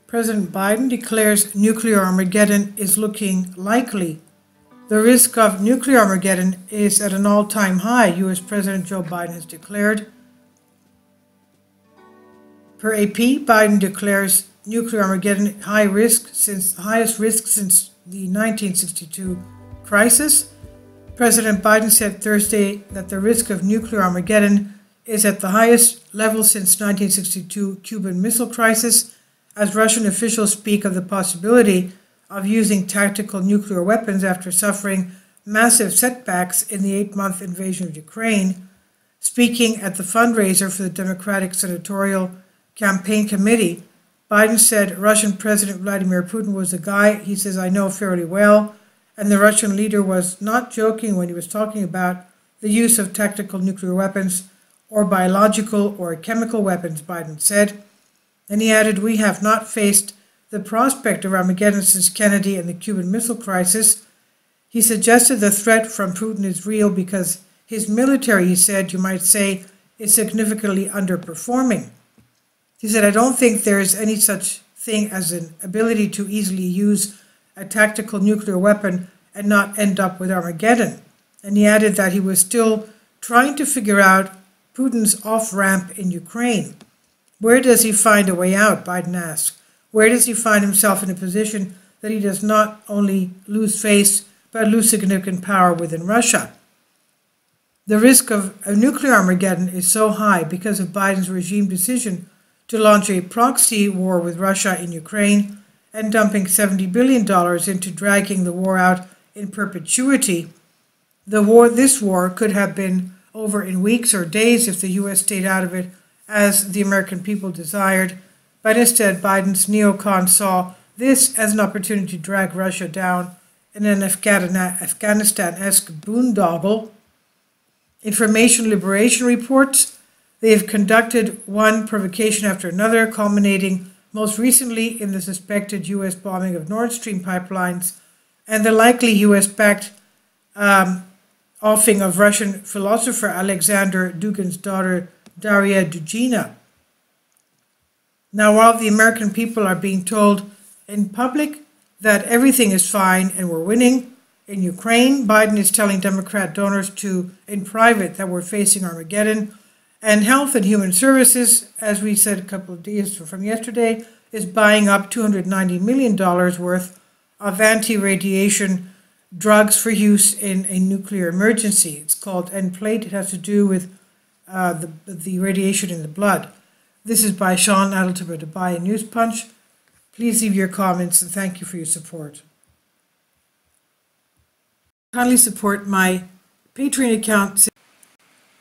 President Biden declares nuclear Armageddon is looking likely. The risk of nuclear Armageddon is at an all-time high, U.S. President Joe Biden has declared. Per AP, Biden declares nuclear Armageddon high risk since the highest risk since the 1962 crisis. President Biden said Thursday that the risk of nuclear Armageddon is at the highest level since 1962 Cuban Missile Crisis, as Russian officials speak of the possibility of using tactical nuclear weapons after suffering massive setbacks in the 8-month invasion of Ukraine. Speaking at the fundraiser for the Democratic Senatorial Campaign Committee, Biden said Russian President Vladimir Putin was a guy he says I know fairly well, and the Russian leader was not joking when he was talking about the use of tactical nuclear weapons or biological or chemical weapons, Biden said. And he added, we have not faced the prospect of Armageddon since Kennedy and the Cuban Missile Crisis. He suggested the threat from Putin is real because his military, he said, you might say, is significantly underperforming. He said, I don't think there is any such thing as an ability to easily use a tactical nuclear weapon and not end up with Armageddon. And he added that he was still trying to figure out Putin's off-ramp in Ukraine. Where does he find a way out, Biden asked. Where does he find himself in a position that he does not only lose face, but lose significant power within Russia? The risk of a nuclear Armageddon is so high because of Biden's regime decision to launch a proxy war with Russia in Ukraine and dumping $70 billion into dragging the war out in perpetuity. This war could have been over in weeks or days if the U.S. stayed out of it, as the American people desired, but instead Biden's neocon saw this as an opportunity to drag Russia down in an Afghanistan-esque boondoggle. Information liberation reports they have conducted one provocation after another, culminating most recently in the suspected U.S. bombing of Nord Stream pipelines and the likely U.S.-backed offing of Russian philosopher Alexander Dugin's daughter Daria Dugina. Now, while the American people are being told in public that everything is fine and we're winning in Ukraine, Biden is telling Democrat donors in private that we're facing Armageddon. And Health and Human Services, as we said a couple of days from yesterday, is buying up $290 million worth of anti-radiation drugs for use in a nuclear emergency. It's called Nplate. It has to do with the radiation in the blood. This is by Sean Adelton of Dubai News Punch. Please leave your comments and thank you for your support. Kindly support my Patreon account.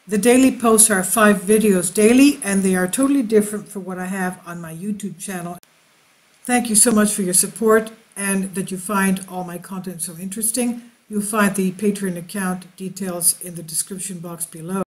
The daily posts are 5 videos daily, and they are totally different from what I have on my YouTube channel. Thank you so much for your support and that you find all my content so interesting. You'll find the Patreon account details in the description box below.